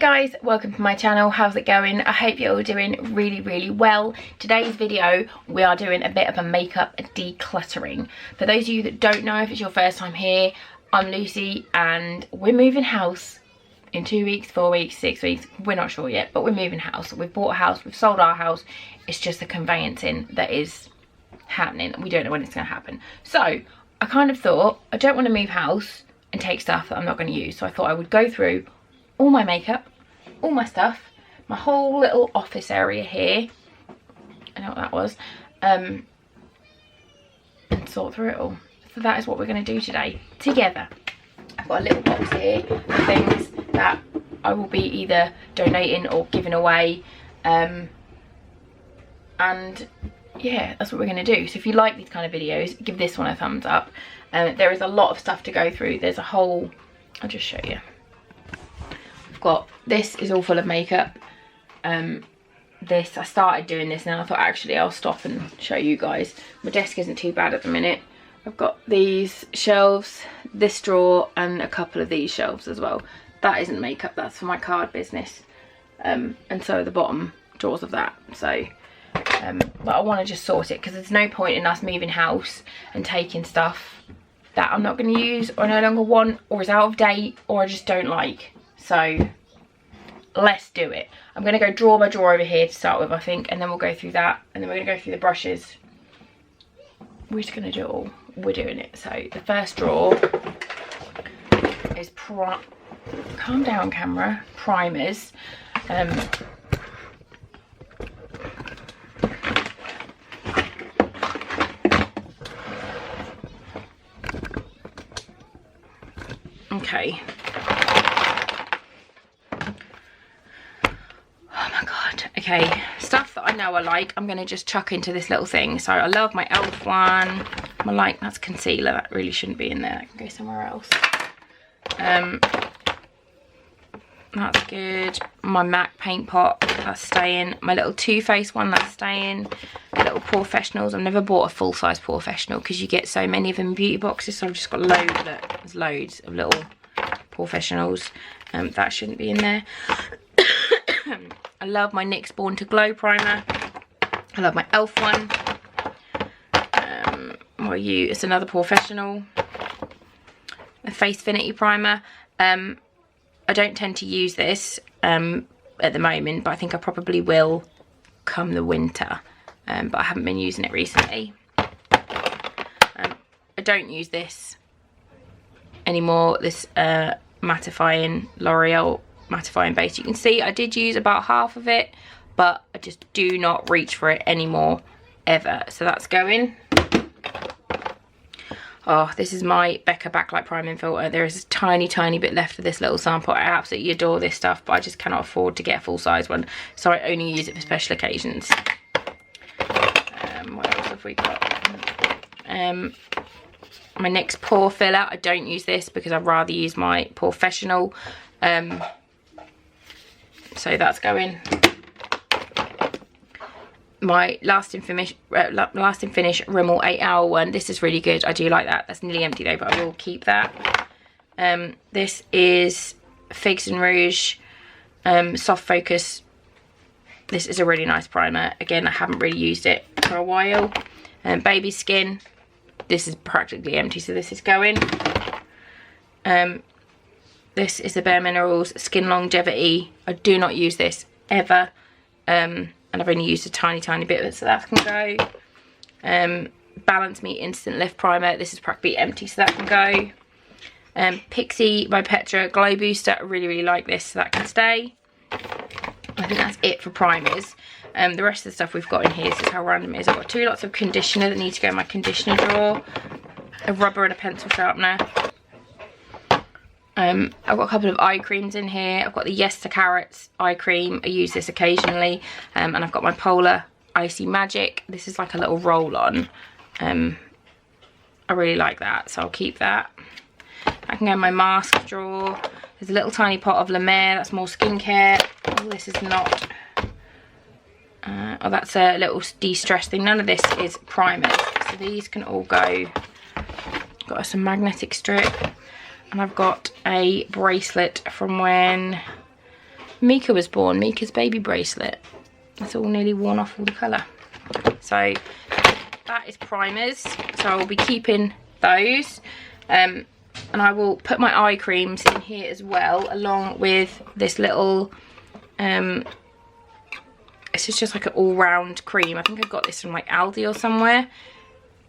guys, welcome to my channel. How's it going? I hope you're all doing really well. Today's video we are doing a bit of a makeup decluttering. For those of you that don't know, if it's your first time here, I'm Lucy and we're moving house in 2 weeks, 4 weeks, 6 weeks. We're not sure yet, but we're moving house. We've bought a house, we've sold our house. It's just the conveyancing that is happening. We don't know when it's going to happen. So I kind of thought I don't want to move house and take stuff that I'm not going to use. So I thought I would go through all my makeup, all my stuff, my whole little office area here, I know what that was, and sort through it all. So that is what we're going to do today together. I've got a little box here of things that I will be either donating or giving away, and yeah, that's what we're going to do. So if you like these kind of videos, give this one a thumbs up. There is a lot of stuff to go through. There's a whole, I'll just show you. Got this is all full of makeup. This, I started doing this and I thought actually I'll stop and show you guys. My desk isn't too bad at the minute. I've got these shelves, this drawer, and a couple of these shelves as well. That isn't makeup, that's for my card business, and so the bottom drawers of that. So but I want to just sort it because there's no point in us moving house and taking stuff that I'm not going to use or no longer want or is out of date or I just don't like. So let's do it. I'm going to go drawer by drawer over here to start with, I think, and then we'll go through that, and then we're going to go through the brushes. We're just going to do it all. We're doing it. So the first drawer is calm down camera, primers. Okay. Okay, stuff that I know I like, I'm going to just chuck into this little thing. So I love my e.l.f. one. I like, that's concealer, that really shouldn't be in there. That can go somewhere else. That's good. My MAC paint pot, that's staying. My little Too Faced one, that's staying. Little Professionals. I've never bought a full-size Professional because you get so many of them in beauty boxes. So I've just got loads of it. There's loads of little Professionals. That shouldn't be in there. I love my NYX Born to Glow primer. I love my e.l.f. one. It's another Professional. A Facefinity primer. I don't tend to use this at the moment, but I think I probably will come the winter. But I haven't been using it recently. I don't use this anymore. This mattifying L'Oreal mattifying base. You can see I did use about half of it, but I just do not reach for it anymore ever. So that's going. Oh, this is my Becca Backlight Priming Filter. There is a tiny bit left of this little sample. I absolutely adore this stuff, but I just cannot afford to get a full-size one, so I only use it for special occasions. What else have we got? My NYX Pore Filler. I don't use this because I'd rather use my Professional. So that's going. My Lasting Finish Rimmel 8-hour one. This is really good. I do like that. That's nearly empty though, but I will keep that. This is Figs and Rouge Soft Focus. This is a really nice primer. Again, I haven't really used it for a while. Baby Skin. This is practically empty, so this is going. This is the Bare Minerals Skin Longevity. I do not use this ever. And I've only used a tiny bit of it, so that can go. Balance Me Instant Lift Primer. This is practically empty, so that can go. Pixie by Petra Glow Booster. I really like this, so that can stay. I think that's it for primers. The rest of the stuff we've got in here, this is how random it is. I've got 2 lots of conditioner that need to go in my conditioner drawer. A rubber and a pencil sharpener. I've got a couple of eye creams in here. I've got the Yes to Carrots eye cream. I use this occasionally. And I've got my Polar Icy Magic. This is like a little roll-on. I really like that, so I'll keep that. I can go in my mask drawer. There's a little tiny pot of La Mer. That's more skincare. Oh, this is not. Oh, that's a little de-stress thing. None of this is primers. So these can all go. Got some magnetic strip. And I've got a bracelet from when Mika was born, Mika's baby bracelet. It's all nearly worn off all the colour. So that is primers, so I will be keeping those. And I will put my eye creams in here as well, along with this little, this is just like an all-round cream. I think I got this from like Aldi or somewhere.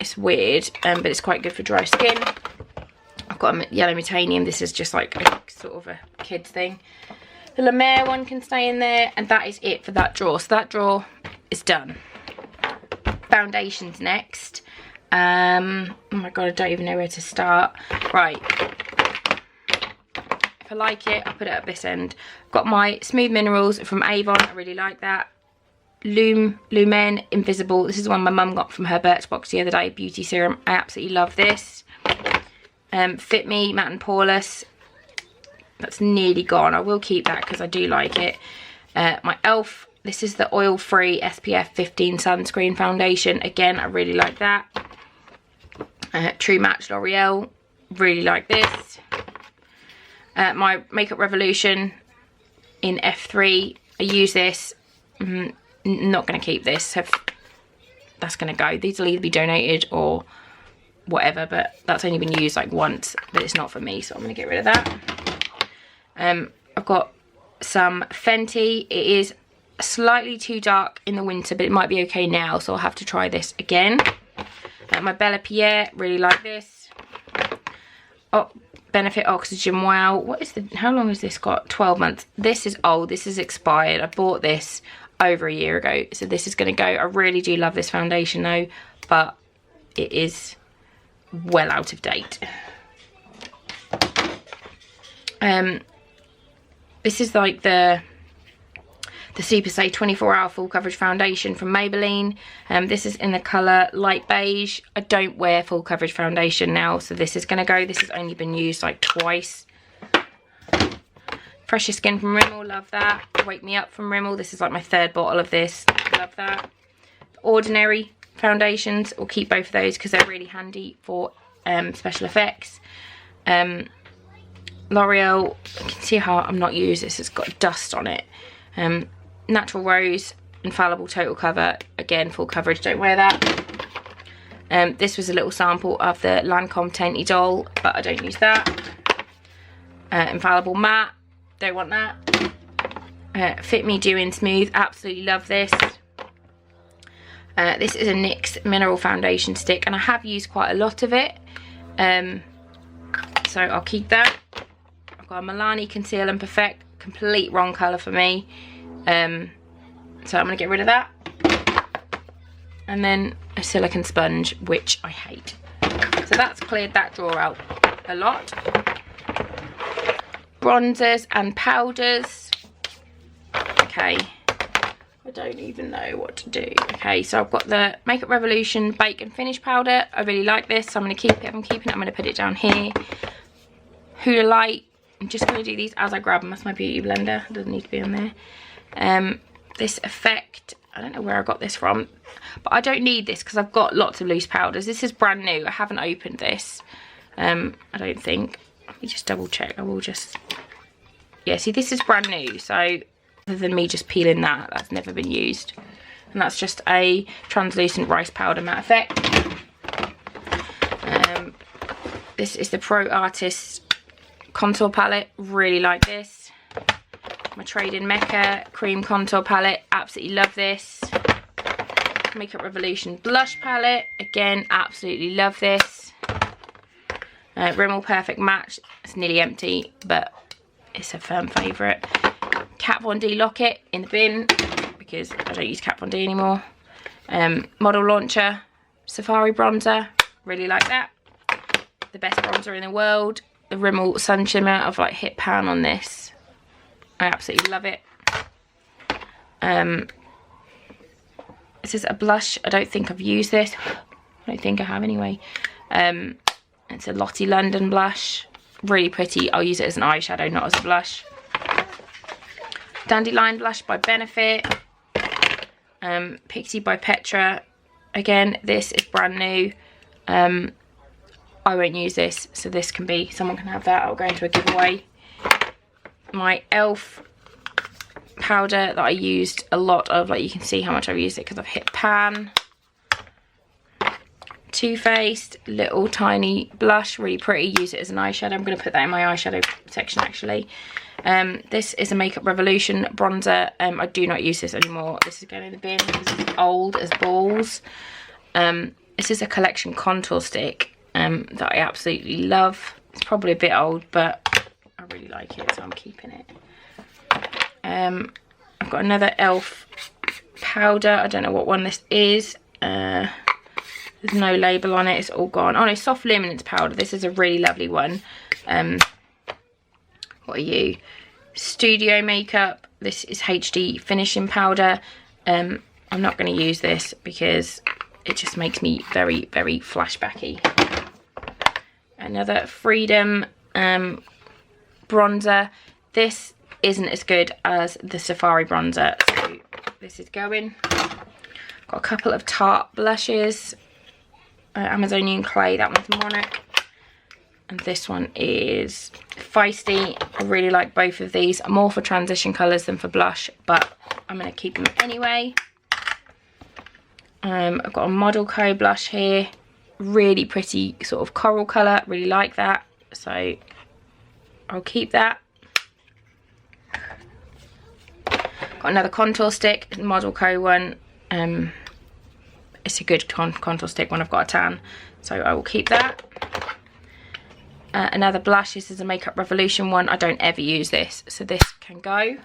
It's weird, but it's quite good for dry skin. I've got a yellow metanium. This is just like a sort of a kid's thing. The La Mer one can stay in there, and that is it for that drawer. So that drawer is done. Foundations next. Oh my god, I don't even know where to start. Right. If I like it, I'll put it at this end. Got my Smooth Minerals from Avon. I really like that. Lumen Invisible. This is the one my mum got from her Birchbox the other day. Beauty serum. I absolutely love this. Fit Me Matte and Poreless. That's nearly gone. I will keep that because I do like it. My ELF. This is the oil-free SPF 15 sunscreen foundation. Again, I really like that. True Match L'Oreal. Really like this. My Makeup Revolution in F3. I use this. Not going to keep this. So that's going to go. These will either be donated or whatever, but that's only been used like once, but it's not for me, so I'm going to get rid of that. I've got some Fenty. It is slightly too dark in the winter, but it might be okay now, so I'll have to try this again. My Bella Pierre, really like this. Oh, Benefit Oxygen Wow. What is the, how long has this got? 12 months. This is old. This is expired. I bought this over a year ago, so this is going to go. I really do love this foundation though, but it is well out of date. This is like the Super Stay 24-hour full coverage foundation from Maybelline. This is in the colour light beige. I don't wear full coverage foundation now, so this is going to go. This has only been used like twice. Fresher Skin from Rimmel, love that. Wake Me Up from Rimmel. This is like my third bottle of this. Love that. Ordinary foundations. We'll keep both of those because they're really handy for special effects. L'Oreal, you can see how I'm not used this. It's got dust on it. Natural Rose, Infallible Total Cover. Again, full coverage, don't wear that. This was a little sample of the Lancome Tainty Doll, but I don't use that. Infallible Matte, don't want that. Fit Me Dew In Smooth, absolutely love this. This is a NYX Mineral Foundation Stick, and I have used quite a lot of it. So I'll keep that. I've got a Milani Conceal and Perfect, complete wrong colour for me. So I'm going to get rid of that. And then a silicone sponge, which I hate. So that's cleared that drawer out a lot. Bronzers and powders. Okay. I don't even know what to do. Okay, so I've got the Makeup Revolution Bake and Finish powder. I really like this, so I'm going to keep it. I'm keeping it. I'm going to put it down here. Huda Light. I'm just going to do these as I grab them. That's my beauty blender. It doesn't need to be on there. This Effect. I don't know where I got this from, but I don't need this because I've got lots of loose powders. This is brand new. I haven't opened this. I don't think. Let me just double check. I will just... Yeah, see, this is brand new, so... Other than me just peeling that, that's never been used. And that's just a translucent rice powder matte effect. This is the Pro Artist contour palette. Really like this. My Trade in Mecca cream contour palette. Absolutely love this. Makeup Revolution blush palette. Again, absolutely love this. Rimmel Perfect Match. It's nearly empty, but it's a firm favourite. Kat Von D Locket in the bin because I don't use Kat Von D anymore. Model Launcher Safari Bronzer, really like that. The best bronzer in the world. The Rimmel Sun Shimmer. I've like hit pan on this. I absolutely love it. This is a blush. I don't think I've used this. I don't think I have anyway. It's a Lottie London blush. Really pretty. I'll use it as an eyeshadow, not as a blush. Dandelion blush by Benefit. Pixie by Petra. Again, this is brand new. I won't use this, so this can be, someone can have that. I'll go into a giveaway. My ELF powder that I used a lot of. Like, you can see how much I've used it because I've hit pan. Too Faced little tiny blush, really pretty. Use it as an eyeshadow. I'm going to put that in my eyeshadow section actually. This is a Makeup Revolution bronzer. I do not use this anymore. This is going in the bin. This is old as balls. This is a Collection contour stick that I absolutely love. It's probably a bit old, but I really like it, so I'm keeping it. I've got another e.l.f. powder. I don't know what one this is. There's no label on it. It's all gone. Oh no, Soft Luminance powder. This is a really lovely one. What are you? Studio Makeup. This is HD finishing powder. I'm not going to use this because it just makes me very, very flashbacky. Another Freedom bronzer. This isn't as good as the Safari bronzer, so this is going. Got a couple of Tarte blushes. Amazonian Clay, that one's Monarch. And this one is Feisty. I really like both of these. I'm more for transition colours than for blush, but I'm going to keep them anyway. I've got a Model Co blush here. Really pretty sort of coral colour. Really like that. So I'll keep that. Got another contour stick, Model Co one. It's a good contour stick when I've got a tan, so I will keep that. Another blush. This is a Makeup Revolution one. I don't ever use this, so this can go.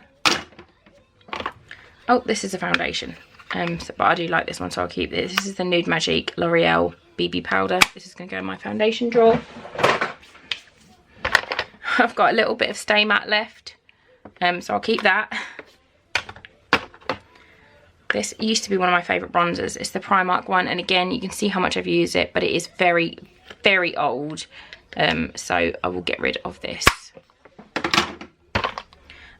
Oh, this is a foundation, but I do like this one, so I'll keep this. This is the Nude Magique L'Oreal BB powder. This is going to go in my foundation drawer. I've got a little bit of Stay Matte left, so I'll keep that. This used to be one of my favourite bronzers. It's the Primark one, and again, you can see how much I've used it, but it is very, very old. So I will get rid of this.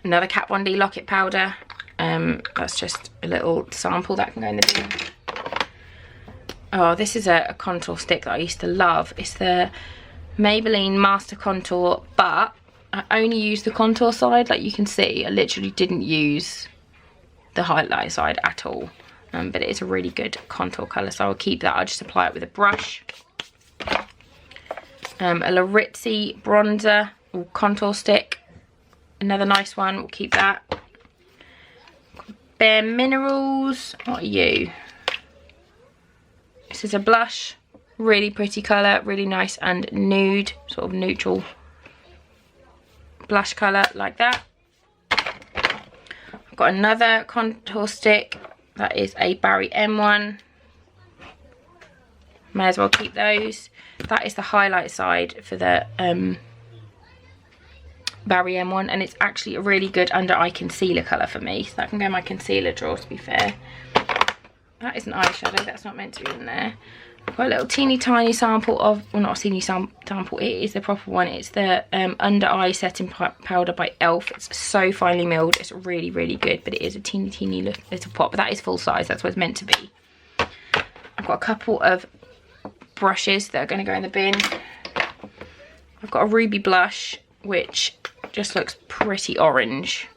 Another Kat Von D Lock-It powder. That's just a little sample that can go in the bin. Oh, this is a contour stick that I used to love. It's the Maybelline Master Contour, but I only use the contour side. Like you can see, I literally didn't use the highlight side at all, but it is a really good contour colour, so I'll keep that. I'll just apply it with a brush. A Larizzi bronzer or contour stick, another nice one. We'll keep that. Bare Minerals. What are you? This is a blush, really pretty colour, really nice and nude, sort of neutral blush colour like that. Got another contour stick. That is a Barry M one. May as well keep those. That is the highlight side for the Barry M one, and it's actually a really good under eye concealer colour for me. So that can go in my concealer drawer, to be fair. That is an eyeshadow. That's not meant to be in there. I've got a little teeny tiny sample of, well, not a teeny sample, it is the proper one. It's the under eye setting powder by e.l.f. It's so finely milled. It's really, really good, but it is a teeny little pot. But that is full size. That's what it's meant to be. I've got a couple of brushes that are going to go in the bin. I've got a Ruby blush, which just looks pretty orange.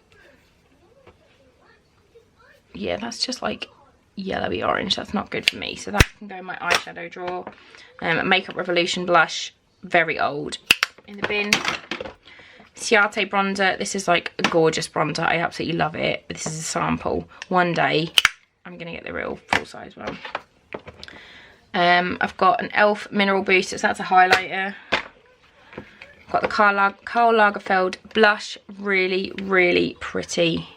Yeah, that's just like yellowy orange. That's not good for me, so that can go in my eyeshadow drawer. Makeup Revolution blush, very old, in the bin. Ciate bronzer. This is like a gorgeous bronzer. I absolutely love it. This is a sample. One day I'm gonna get the real full size one. I've got an e.l.f. mineral booster, so that's a highlighter. I've got the Karl Lagerfeld blush, really, really pretty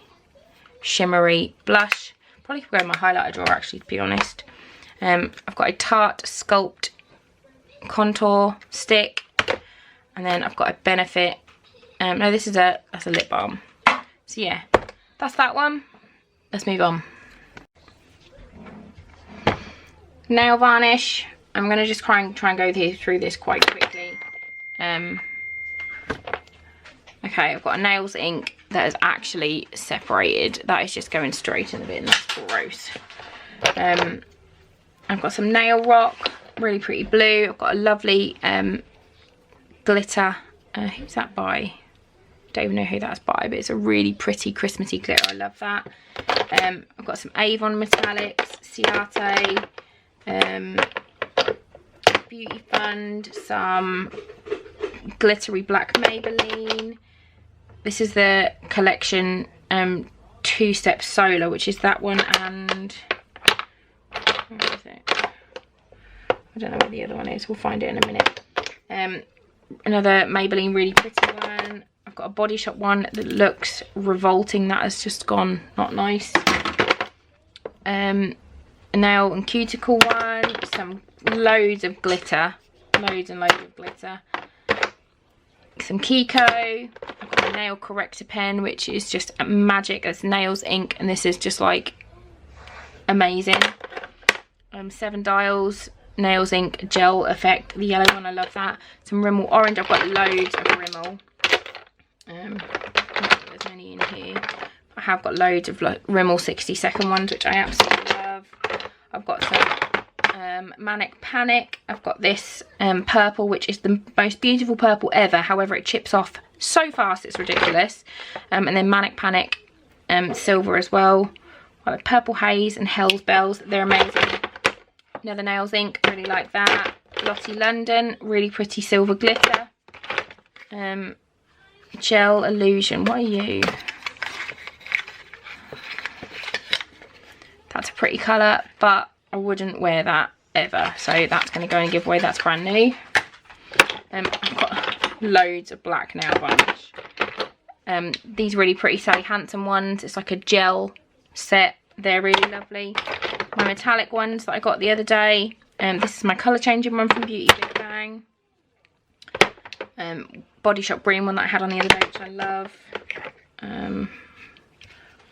shimmery blush. Probably could go in my highlighter drawer, actually, to be honest. I've got a Tarte Sculpt contour stick, and then I've got a Benefit. No, that's a lip balm. So yeah, that's that one. Let's move on. Nail varnish. I'm gonna just try and go through this quite quickly. Okay, I've got a nails ink that is actually separated. That is just going straight in the bin. That's gross. I've got some nail rock, really pretty blue. I've got a lovely glitter. Who's that by? Don't even know who that's by, but it's a really pretty Christmassy glitter. I love that. I've got some Avon metallics, Ciate, Beauty Fund, some glittery black Maybelline. This is the collection two-step solar, which is that one, and where is it? I don't know where the other one is. We'll find it in a minute. Another Maybelline really pretty one. I've got a Body Shop one that looks revolting. That has just gone not nice. A nail and cuticle one. Some loads of glitter. Loads and loads of glitter. Some Kiko. I've got a nail corrector pen, which is just magic. It's nails ink, and this is just like amazing. 7 Dials nails ink gel effect, the yellow one, I love that. Some Rimmel orange. I've got loads of Rimmel. Not there's many in here. I have got loads of like Rimmel 60-second ones, which I absolutely love. I've got some Manic Panic. I've got this purple, which is the most beautiful purple ever. However, it chips off so fast, it's ridiculous. And then Manic Panic silver as well. Like Purple Haze and Hell's Bells. They're amazing. Another nails ink, really like that. Lottie London, really pretty silver glitter. Gel Illusion, what are you? That's a pretty colour, but I wouldn't wear that ever. So that's going to go in a giveaway, that's brand new. I've got loads of black nail varnish. These really pretty Sally Hansen ones. It's like a gel set. They're really lovely. My metallic ones that I got the other day. This is my colour changing one from Beauty Big Bang. Body Shop green one that I had on the other day, which I love.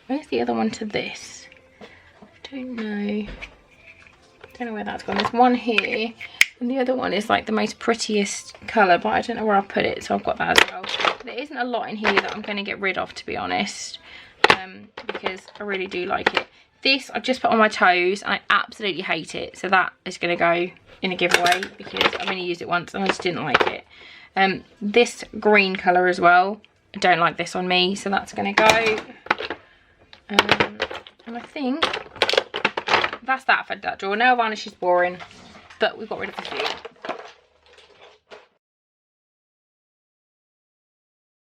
Where's the other one to this? I don't know. Don't know where that's gone. There's one here, and the other one is like the most prettiest colour, but I don't know where I'll put it, so I've got that as well. There isn't a lot in here that I'm going to get rid of, to be honest, because I really do like it. This I've just put on my toes and I absolutely hate it, so that is going to go in a giveaway because I've only used it once and I just didn't like it. This green colour as well, I don't like this on me, so that's going to go. And I think that's that for that drawer. Nail varnish is boring, but we've got rid of a few.